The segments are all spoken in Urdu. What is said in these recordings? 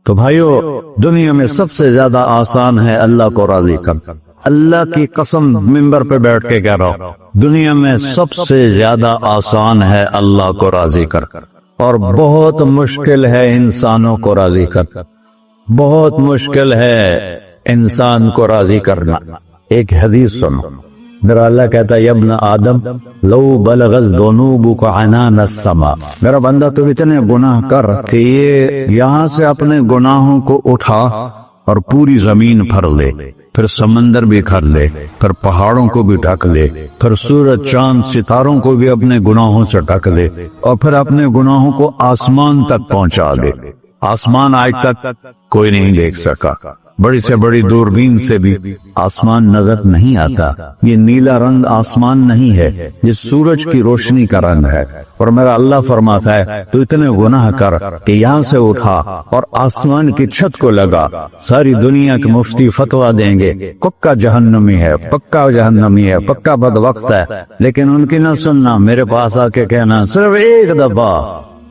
تو بھائیو، دنیا میں سب سے زیادہ آسان ہے اللہ کو راضی کر. اللہ کی قسم ممبر پہ بیٹھ کے کہہ رہا ہوں، دنیا میں سب سے زیادہ آسان ہے اللہ کو راضی کر، اور بہت مشکل ہے انسانوں کو راضی کر. بہت مشکل ہے انسان کو راضی کرنا. ایک حدیث سنو، میرا اللہ کہتا ہے، یا ابن آدم لو بلغت ذنوبک عنان السماء، میرا بندہ تو اتنے گناہ کر کہ یہ یہاں سے اپنے گناہوں کو اٹھا اور پوری زمین بھر لے، پھر سمندر بھی بھر لے، پھر پہاڑوں کو بھی ڈھک لے، پھر سورج چاند ستاروں کو بھی اپنے گناہوں سے ڈھک لے، اور پھر اپنے گناہوں کو آسمان تک پہنچا دے. آسمان آج تک کوئی نہیں دیکھ سکا. بڑی سے بڑی دوربین سے بھی آسمان نظر نہیں آتا. یہ نیلا رنگ آسمان نہیں ہے، یہ سورج کی روشنی کا رنگ ہے. اور میرا اللہ فرماتا ہے تو اتنے گناہ کر کہ یہاں سے اٹھا اور آسمان کی چھت کو لگا. ساری دنیا کے مفتی فتویٰ دیں گے پکا جہنمی ہے، پکا جہنمی ہے، پکا بدبخت ہے، لیکن ان کی نہ سننا، میرے پاس آ کے کہنا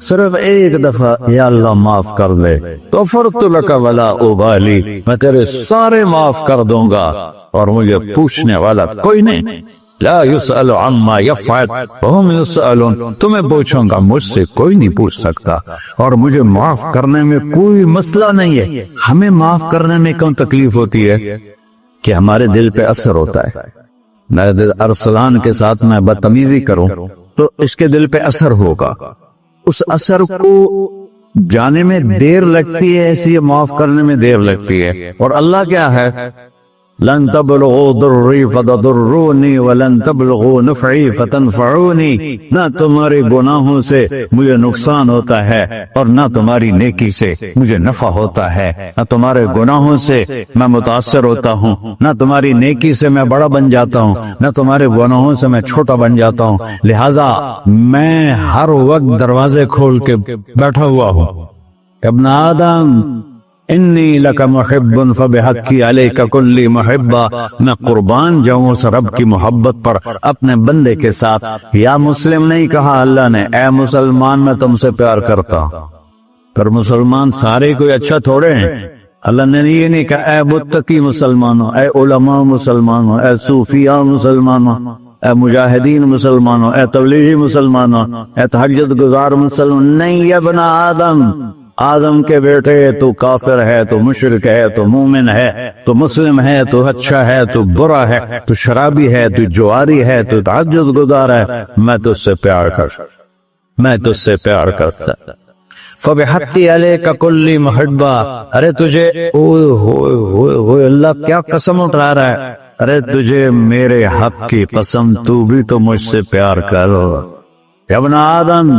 صرف ایک دفعہ یا اللہ معاف کر دے، تو فرت لک ولا ابالی، میں تیرے سارے معاف کر دوں گا اور مجھے پوچھنے والا کوئی نہیں. لا يسأل عما يفعل وهم يسألون، تمہیں پوچھوں گا، مجھ سے کوئی نہیں پوچھ سکتا، اور مجھے معاف کرنے میں کوئی مسئلہ نہیں ہے. ہمیں معاف کرنے میں کیوں تکلیف ہوتی ہے؟ کہ ہمارے دل پہ اثر ہوتا ہے. میرے ارسلان کے ساتھ میں بدتمیزی کروں تو اس کے دل پہ اثر ہوگا، اس اثر کو جانے میں دیر لگتی ہے، اس لیے معاف کرنے میں دیر لگتی ہے. اور اللہ کیا ہے؟ لن تبلغوا ضرری فتضرونی ولن تبلغوا نفعی فتنفعونی، نہ تمہارے گناہوں سے مجھے نقصان ہوتا ہے اور نہ تمہاری نیکی سے مجھے نفع ہوتا ہے. نہ تمہارے گناہوں سے میں متاثر ہوتا ہوں، نہ تمہاری نیکی سے میں بڑا بن جاتا ہوں، نہ تمہارے گناہوں سے میں چھوٹا بن جاتا ہوں. لہذا میں ہر وقت دروازے کھول کے بیٹھا ہوا ہوں. ابن آدم انی لک محب فبحقی علیک کلی محبہ، میں قربان جاؤں اس رب کی محبت پر اپنے بندے کے ساتھ. یا مسلم نہیں کہا اللہ نے، اے مسلمان میں تم سے پیار کرتا ہوں. پر مسلمان سارے کوئی اچھا تھوڑے ہیں. اللہ نے یہ نہیں کہا اے متقی مسلمانوں، اے علماء مسلمانوں، اے صوفیاء مسلمانوں، اے مجاہدین مسلمانوں، اے تبلیغی مسلمانوں، اے تہجد گزار مسلمان. نہیں، ابن آدم کے بیٹے، تو کافر ہے، تو مشرک ہے، تو مومن ہے، تو مسلم ہے، تو اچھا ہے، تو برا ہے، تو شرابی ہے، تو جواری ہے، تو تہجد گزار ہے، میں تجھ سے پیار کرتا. فبحقی علیک کلی محبہ، ارے تجھے اوئے اللہ کیا قسم اٹھا رہا ہے، ارے تجھے میرے حق کی قسم، تو بھی تو مجھ سے پیار کرو. ابن آدم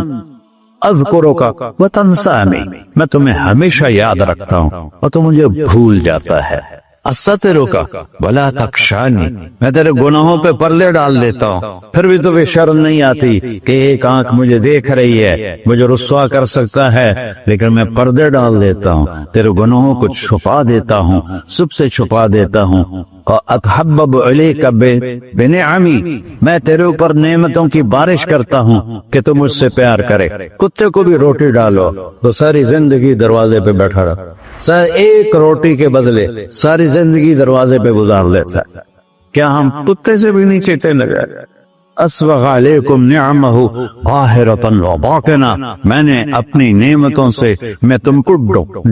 اذکرک وتنسانی، میں تمہیں ہمیشہ یاد رکھتا ہوں اور تو مجھے بھول جاتا ہے. استترک ولا تخشانی، میں تیرے گناہوں پہ پردے ڈال دیتا ہوں، پھر بھی تمہیں شرم نہیں آتی کہ ایک آنکھ مجھے دیکھ رہی ہے، مجھے رسوا کر سکتا ہے، لیکن میں پردے ڈال دیتا ہوں، تیرے گناہوں کو چھپا دیتا ہوں، سب سے چھپا دیتا ہوں. اتحبب الیک بنعمی، میں تیرے اوپر نعمتوں کی بارش کرتا ہوں کہ تم مجھ سے پیار کرے. کتے کو بھی روٹی ڈالو تو ساری زندگی دروازے پہ بیٹھا رہا، ایک روٹی کے بدلے ساری زندگی دروازے پہ گزار لیتا ہے. کیا ہم کتے سے بھی نیچے چلے گئے؟ اسبغ علیکم نعمہ ظاہرۃ وباطنہ، میں نے اپنی نعمتوں سے میں تم کو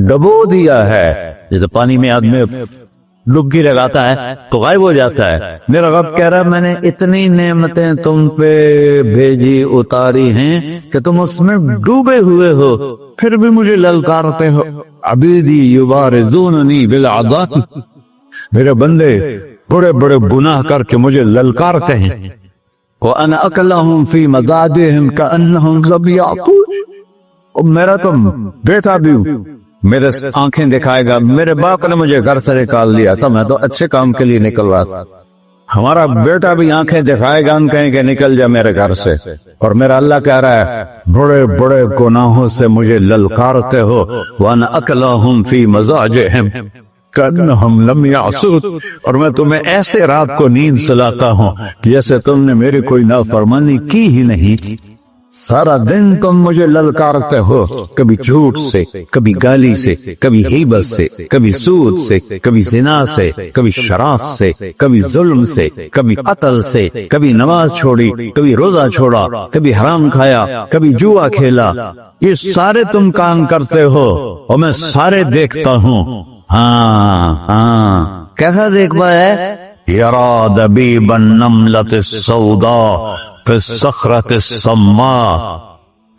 ڈبو دیا ہے. جیسے پانی میں آدمی ڈبکی لگاتا ہے تو غائب ہو جاتا ہے. میرا رب کہہ رہا ہے میں نے اتنی نعمتیں تم پہ بھیجی، اتاری ہیں کہ تم اس میں ڈوبے ہوئے ہو، پھر بھی مجھے للکارتے ہو. عبیدی یبارزوننی بالعذاب، میرے بندے بڑے بڑے گناہ کر کے مجھے للکارتے ہیں. وَأَنَا أَكْلَهُمْ فِي مَزَاجِهِمْ كَأَنَّهُمْ لَمْ يَعْقُلُونَ، اور میرا تو بیٹا بھی میرے آنکھیں دکھائے گا. میرے باپ نے مجھے گھر سے نکال دیا تھا، میں تو اچھے کام کے لیے نکل رہا تھا. ہمارا بیٹا بھی آنکھیں دکھائے گا، ہم کہیں کہ نکل جا میرے گھر سے. اور میرا اللہ کہہ رہا ہے بڑے بڑے گناہوں سے مجھے للکارتے ہو. وَأَنَا أَكْلَهُمْ فِي مَزَاجِهِمْ كَأَنَّهُمْ لَمْ يَعْصُونَ، اور میں تمہیں ایسے رات کو نیند سلاتا ہوں جیسے تم نے میری کوئی نافرمانی کی ہی نہیں. سارا دن تم مجھے للکارتے ہو، کبھی جھوٹ سے، کبھی گالی سے، کبھی غیبت سے، کبھی سود سے، کبھی زنا سے، کبھی شراب سے، کبھی ظلم سے، کبھی قتل سے، کبھی نماز چھوڑی، کبھی روزہ چھوڑا، کبھی حرام کھایا، کبھی جوا کھیلا۔ یہ سارے تم کام کرتے ہو اور میں سارے دیکھتا ہوں۔ ہاں ہاں، کیسا دیکھ پایا ہے؟ یرا دبیب النملۃ السوداء فی الصخرۃ الصماء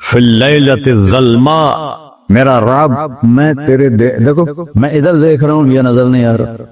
فی اللیلۃ الظلماء۔ میرا رب، میں تیرے دیکھو، میں ادھر دیکھ رہا ہوں، یہ نظر نہیں آ رہا،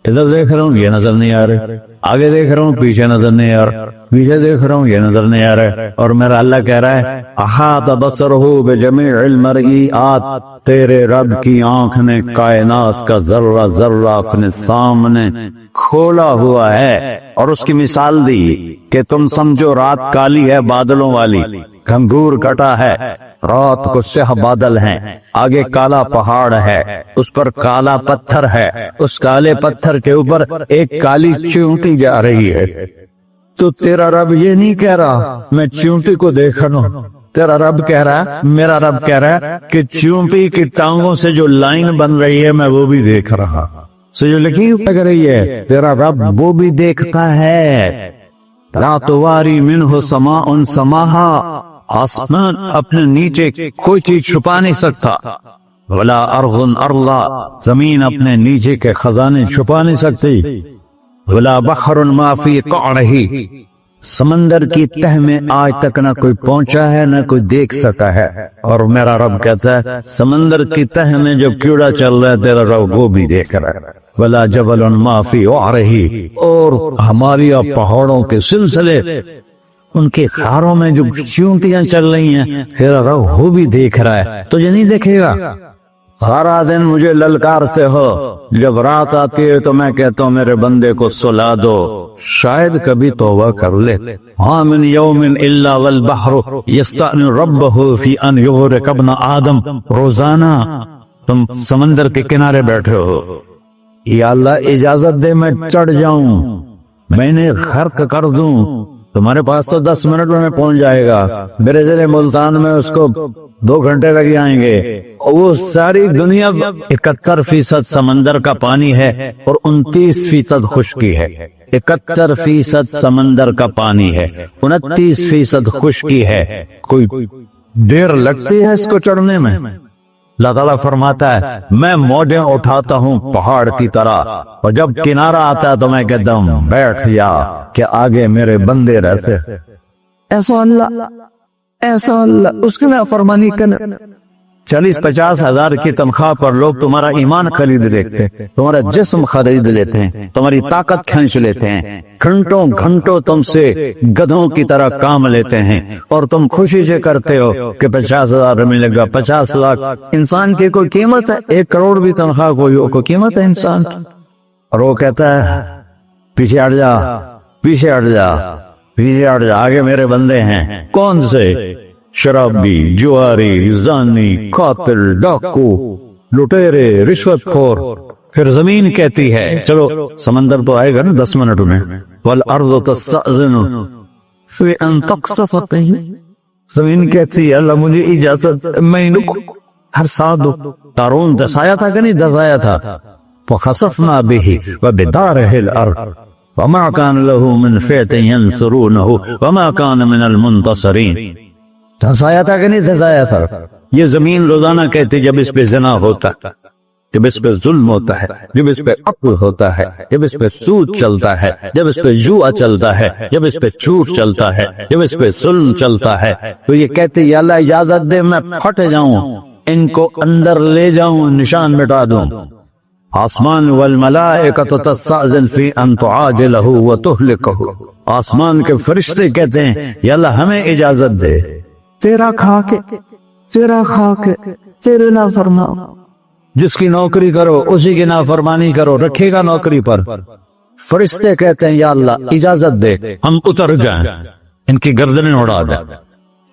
ادھر دیکھ رہا ہوں، یہ نظر نہیں آ رہا، آگے دیکھ رہا ہوں، پیچھے نظر نہیں آ رہا، پیچھے دیکھ رہا ہوں، یہ نظر نہیں آ رہا، اور میرا اللہ کہہ رہا ہے احاط بصرہ بجمیع المرئیات، تیرے رب کی آنکھ نے کائنات کا ذرہ ذرہ اپنے سامنے کھولا ہوا ہے۔ اور اس کی مثال دی کہ تم سمجھو رات کالی ہے بادلوں والی، گھنگور کٹا ہے، رات کو سیاہ بادل ہیں، آگے کالا پہاڑ ہے، اس پر کالا پتھر ہے، اس کالے پتھر کے اوپر ایک کالی چیونٹی جا رہی ہے۔ تو تیرا رب یہ نہیں کہہ رہا میں چیونٹی کو دیکھ رہا ہوں، تیرا رب کہہ رہا ہے، میرا رب کہہ رہا ہے کہ چیونٹی کی ٹانگوں سے جو لائن بن رہی ہے میں وہ بھی دیکھ رہا، سے جو لکھی لگ رہی ہے تیرا رب وہ بھی دیکھتا ہے۔ لا تواری منہ سماء سماہا، آسمان اپنے نیچے کوئی چیز چھپا نہیں سکتا، ولا ارض ارضا، زمین اپنے نیچے کے خزانے چھپا نہیں سکتی، ولا بحر ما فی قعرہ، سمندر کی تہ میں آج تک نہ کوئی پہنچا ہے نہ کوئی دیکھ سکا ہے۔ اور میرا رب کہتا ہے سمندر کی تہ میں جو کیڑا چل رہا ہے تیرا رب وہ بھی دیکھ رہا ہے۔ ولا جبل ما فی وعرہ، اور ہماری پہاڑوں کے سلسلے، ان کے خاروں میں جو چیونٹیاں چل رہی ہیں تیرا رب وہ بھی دیکھ رہا ہے، تجھے نہیں دیکھے گا؟ سارا دن مجھے للکارتے ہو، جب رات آتی ہے تو میں کہتا ہوں میرے بندے کو سلا دو، شاید کبھی توبہ کر لے۔ ہاں من یوم الا والبحر یستأذن ربہ فی ان یغرق ابن آدم، روزانہ تم سمندر کے کنارے بیٹھے ہو، یا اللہ اجازت دے میں چڑھ جاؤں، میں انہیں غرق کر دوں، تمہارے پاس تو 10 منٹ میں پہنچ جائے گا، میرے ضلع ملتان میں اس کو 2 گھنٹے لگ جائیں گے۔ وہ ساری دنیا 71% سمندر کا پانی ہے اور 29% خشکی ہے۔ 71% سمندر کا پانی ہے، 29% خشکی ہے، کوئی دیر لگتی ہے اس کو چڑھنے میں؟ اللہ تعالیٰ فرماتا ہے میں موجیں اٹھاتا ہوں پہاڑ کی طرح، اور جب کنارہ آتا ہے تو میں کہتا ہوں بیٹھ جا کہ آگے میرے بندے رہتے۔ ایسا اللہ اس کی نافرمانی کرنے 40-50 ہزار کی تنخواہ پر لوگ تمہارا ایمان خرید لیتے ہیں، تمہارا جسم خرید لیتے ہیں، تمہاری طاقت کھینچ لیتے ہیں، گھنٹوں گھنٹوں تم سے گدھوں کی طرح کام لیتے ہیں، اور تم خوشی سے کرتے ہو کہ 50,000 ملے گا، 50 لاکھ۔ انسان کی کوئی قیمت ہے؟ 1 کروڑ بھی تنخواہ کوئی قیمت ہے انسان؟ اور وہ کہتا ہے پیچھے ہٹ جا، پیچھے ہٹ جا، پیچھے ہٹ جا، آگے میرے بندے ہیں۔ کون سے؟ شرابی، جواری، زانی، قاتل، ڈاکو، لٹیرے، رشوت خور۔ پھر زمین کہتی ہے چلو سمندر تو آئے گا نا 10 منٹ میں، والارض تستأذن فی ان تقصف قیل، زمین کہتی ہے اللہ مجھے اجازت، میں ان کو ہر ساتھ دو۔ قارون دسایا تھا کہ نہیں دسایا تھا؟ فخسفنا به وبداره الارض وما كان له من فئة ينصرونه وما كان من المنتصرين۔ دھسایا تھا کہ نہیں دھسایا تھا؟ یہ زمین روزانہ کہتی جب اس پہ زنا ہوتا ہے، جب اس پہ ظلم ہوتا ہے، جب اس پہ قتل ہوتا ہے، جب اس پہ سود چلتا ہے، جب اس پہ جوا چلتا ہے، جب اس پہ جھوٹ چلتا ہے، جب اس پہ ظلم چلتا ہے، تو یہ کہتے یا اللہ اجازت دے میں پھٹ جاؤں، ان کو اندر لے جاؤں، نشان مٹا دوں۔ آسمان والملائکۃ تستأذن فی ان تعاجلہ وتہلکہ، آسمان کے فرشتے کہتے ہیں یا اللہ ہمیں اجازت دے، تیرا کھا کے تیرے نافرمان، جس کی نوکری کرو اسی کی نافرمانی کرو، رکھے گا نوکری پر۔ فرشتے کہتے ہیں یا اللہ اجازت دے ہم اتر جائیں، ان کی گردنیں اڑا دیں۔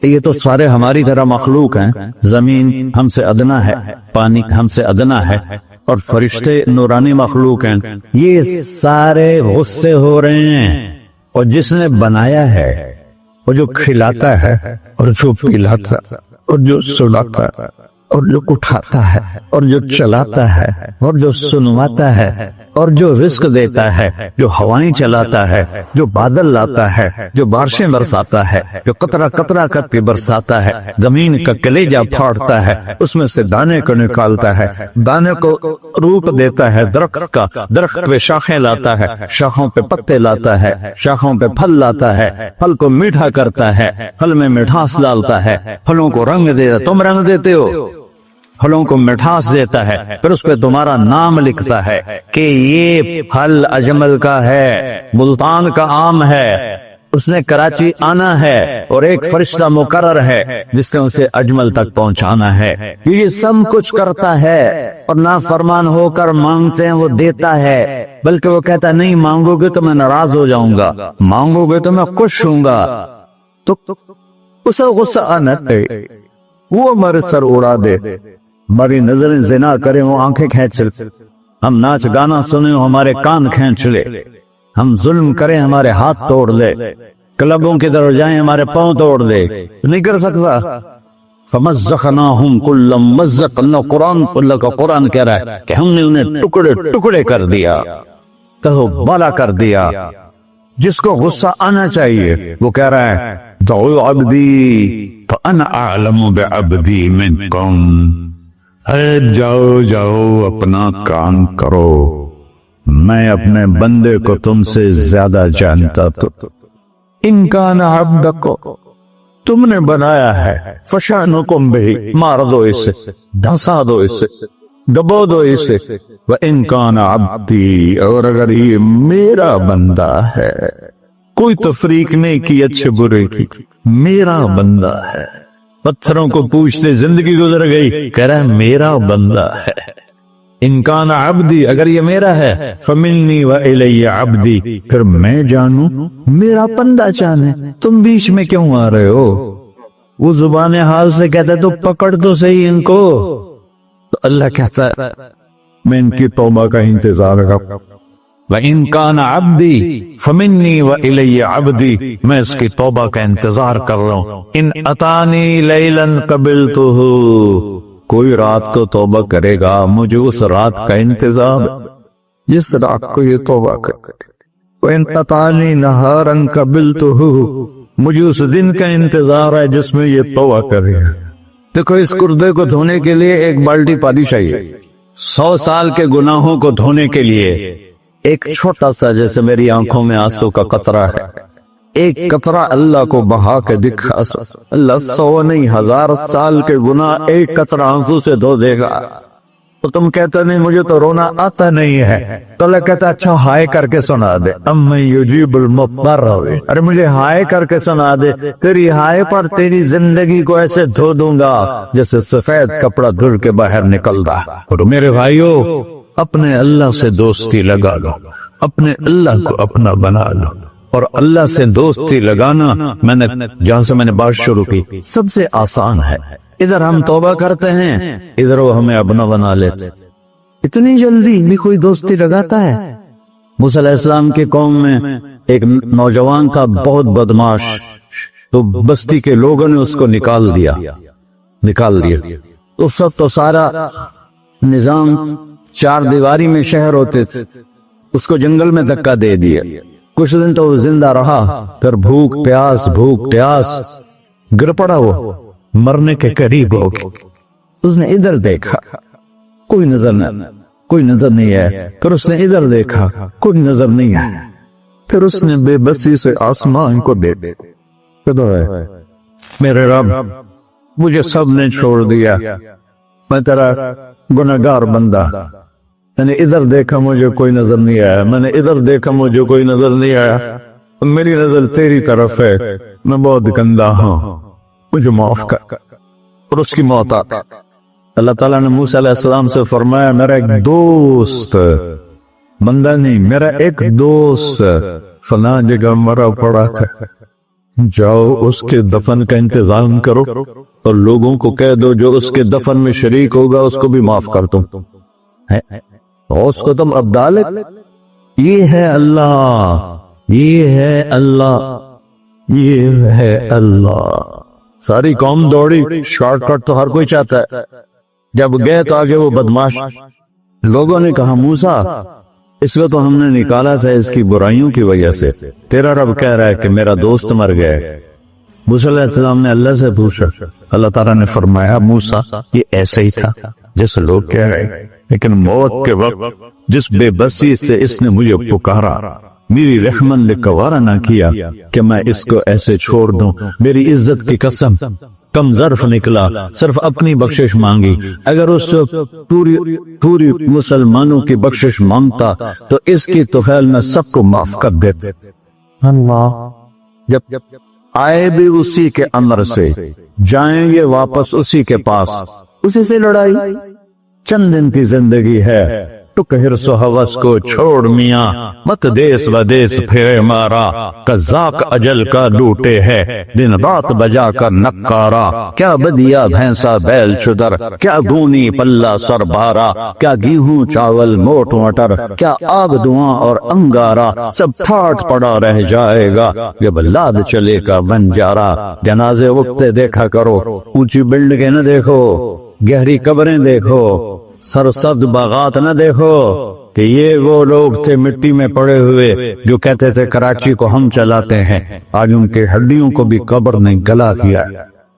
یہ تو سارے ہماری طرح مخلوق ہیں، زمین ہم سے ادنا ہے، پانی ہم سے ادنا ہے، اور فرشتے نورانی مخلوق ہیں، یہ سارے غصے ہو رہے ہیں، اور جس نے بنایا ہے وہ جو کھلاتا ہے اور جو پلاتا اور جو سلاتا اور جو اٹھاتا ہے اور جو چلاتا ہے اور جو سنواتا ہے اور جو رزق دیتا ہے، جو ہوائیں چلاتا ہے، جو بادل لاتا ہے، جو بارشیں برساتا ہے، جو قطرہ قطرہ کر کے برساتا ہے، زمین کا کلیجہ پھاڑتا ہے، اس میں سے دانے کو نکالتا ہے، دانے کو روپ دیتا ہے درخت کا، درخت پہ شاخیں لاتا ہے، شاخوں پہ پتے لاتا ہے، شاخوں پہ پھل لاتا ہے، پھل کو میٹھا کرتا ہے، پھل میں مٹھاس ڈالتا ہے، پھلوں کو رنگ دیتا، تم رنگ دیتے ہو، پھلوں کو مٹھاس دیتا ہے، پھر اس پہ تمہارا نام لکھتا ہے کہ یہ پھل اجمل کا ہے، ملتان کا آم ہے، اس نے کراچی آنا ہے اور ایک فرشتہ مقرر ہے جس نے اسے اجمل تک پہنچانا ہے، یہ سب کچھ کرتا ہے، اور نافرمان ہو کر مانگتے ہیں وہ دیتا ہے، بلکہ وہ کہتا ہے نہیں مانگو گے تو میں ناراض ہو جاؤں گا، مانگو گے تو میں خوش ہوں گا، تو اسے غصہ آنا چاہیے، وہ ہمارے سر اڑا دے، ہماری نظریں زنا کریں وہ آنکھیں کھینچ لے، ہم ناچ گانا سنیں ہمارے کان کھینچ لے، ہم ظلم کریں ہمارے ہاتھ توڑ لے، کلبوں کی طرف جائیں ہمارے پاؤں توڑ دے، نہیں کر سکتا۔ فَمَزَّقْنَاهُمْ كُلَّ مُمَزَّقٍ، اللہ کا قرآن کہہ رہا ہے کہ ہم نے انہیں ٹکڑے ٹکڑے کر دیا، کہو بالا کر دیا۔ جس کو غصہ آنا چاہیے وہ کہہ رہا ہے دعو عبدی فأنا أعلم بعبدی منکم، جاؤ جاؤ اپنا کام کرو، میں اپنے بندے کو تم سے زیادہ جانتا تو۔ ان کان عبدک، تم نے بنایا ہے، فشانکم بہ، مار دو اسے، دھنسا دو اسے، دبو دو اسے، وَإِن كَانَ عَبْدِي، اور اگر یہ میرا بندہ ہے، کوئی تفریق نہیں کی اچھے برے کی، میرا بندہ ہے، پتھروں کو پوچھتے زندگی گزر گئی، کہہ رہا ہے میرا بندہ ہے، ان کان عبدی، اگر یہ میرا ہے، فمنی وإلی عبدی، پھر میں جانوں میرا بندہ جانے، تم بیچ میں کیوں آ رہے ہو؟ وہ زبان حال سے کہتا ہے تو پکڑ تو صحیح ان کو، تو اللہ کہتا ہے میں ان کی توبہ کا انتظار کروں، وَإِن كَانَ عَبْدِي فَمِنِّي وَإِلَيَّ عَبْدِي، میں اس کی توبہ کا انتظار کر رہا ہوں، ان اتانی لیلا قبلتہ، کوئی رات کو توبہ کرے گا مجھے اس رات کا انتظار جس رات کو یہ توبہ کرے، وَإِن اتانی نہارا قبلتہ، مجھے اس دن کا انتظار ہے جس میں یہ توبہ کرے گا۔ دیکھو اس گردے کو دھونے کے لیے ایک بالٹی پانی چاہیے، 100 سال کے گناہوں کو دھونے کے لیے ایک چھوٹا سا جیسے میری آنکھوں میں آنسو کا قطرہ ہے، ایک قطرہ اللہ کو بہا کے دکھا، اللہ 100 نہیں 1000 سال کے گناہ ایک قطرہ آنسو سے دھو دے گا۔ تو تم کہتے نہیں مجھے تو رونا آتا نہیں ہے، تو اللہ کہتا اچھا ہائے کر کے سنا دے، اَمَّن یُجِیبُ الْمُضْطَرَّ، ارے مجھے ہائے کر کے سنا دے، تیری ہائے پر تیری زندگی کو ایسے دھو دوں گا جیسے سفید کپڑا دھل کے باہر نکلتا۔ اور میرے بھائیو اپنے اللہ سے دوستی لگا لو، اپنے اللہ کو اپنا بنا لو، اور اللہ سے دوستی لگانا میں نے جہاں سے میں نے بات شروع کی سب سے آسان ہے، ادھر ہم توبہ کرتے ہیں ادھر وہ ہمیں اپنا بنا لیتے، اتنی جلدی بھی کوئی دوستی لگاتا ہے؟ موسیٰ علیہ السلام کی قوم میں ایک نوجوان تھا بہت بدماش، تو بستی کے لوگوں نے اس کو نکال دیا، اس وقت تو سارا نظام 4 دیواری میں شہر ہوتے تھے، اس کو جنگل میں دھکا دے دیا، کچھ دن تو وہ زندہ رہا، پھر بھوک پیاس گر پڑا، وہ مرنے کے قریب ہو گیا، اس نے ادھر دیکھا کوئی نظر نہیں ہے، پھر اس نے ادھر دیکھا کوئی نظر نہیں ہے، پھر اس نے بے بسی سے آسمان کو دیکھا، میرے رب مجھے سب نے چھوڑ دیا، میں تیرا گناہگار بندہ، میں نے ادھر دیکھا مجھے کوئی نظر نہیں آیا، میں نے ادھر دیکھا مجھے کوئی نظر نہیں آیا، میری نظر تیری طرف ہے، میں بہت گندا ہوں، مجھے معاف کر، اور اس کی موت آتا۔ اللہ تعالیٰ نے موسیٰ علیہ السلام سے فرمایا میرا ایک دوست، بندہ نہیں، میرا ایک دوست فلاں جگہ مرا پڑا تھا، جاؤ اس کے دفن کا انتظام کرو اور لوگوں کو کہہ دو جو اس کے دفن میں شریک ہوگا اس کو بھی معاف کر دو، اس کو تم عبدالک، یہ ہے اللہ، یہ ہے اللہ۔ ساری قوم دوڑی، شارٹ کٹ تو ہر کوئی چاہتا ہے۔ جب گئے تو آگے وہ بدماش لوگوں نے کہا موسیٰ اس کو تو ہم نے نکالا تھا اس کی برائیوں کی وجہ سے، تیرا رب کہہ رہا ہے کہ میرا دوست مر گیا ہے۔ موسیٰ علیہ السلام نے اللہ سے پوچھا، اللہ تعالیٰ نے فرمایا موسیٰ یہ ایسے ہی تھا جیسے لوگ کہہ رہے، لیکن موت کے وقت جس بے بسی سے اس نے مجھے پکارا، میری رحمت نے گوارا نہ کیا کہ میں اس کو ایسے چھوڑ دوں، میری عزت کی قسم کم ظرف نکلا، صرف اپنی بخشش مانگی۔ اگر اس سے پوری مسلمانوں کی بخشش مانگتا تو اس کی طفیل میں سب کو معاف کر دیتے۔ اللہ جب آئے بھی اسی کے امر سے، جائیں گے واپس اسی کے پاس، اسی سے لڑائی۔ چند دن کی زندگی ہے، ٹک حرص و ہوس کو چھوڑ میاں، مت دیس و دیس پھرے مارا، قذاق اجل کا لوٹے ہے دن رات بجا کر نکارا۔ کیا بدیا بھینسا بیل چدر، کیا گونی پلہ سر بارا، کیا گیہوں چاول موٹ مٹر، کیا آگ دھواں اور انگارا، سب ٹھاٹ پڑا رہ جائے گا جب لاد چلے کا بنجارا۔ جنازے وقتے دیکھا کرو، اونچی بلڈنگیں نہ دیکھو، گہری قبریں دیکھو، سرسبز باغات نہ دیکھو کہ یہ وہ لوگ تھے مٹی میں پڑے ہوئے جو کہتے تھے کراچی کو ہم چلاتے ہیں۔ آج ان کے ہڈیوں کو بھی قبر نے گلا دیا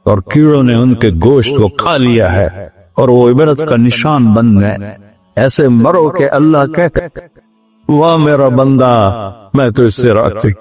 اور کیڑوں نے ان کے گوشت کو کھا لیا ہے اور وہ عبرت کا نشان بن گئے۔ ایسے مرو کہ اللہ کہتے واہ میرا بندہ میں تو اس سے راضی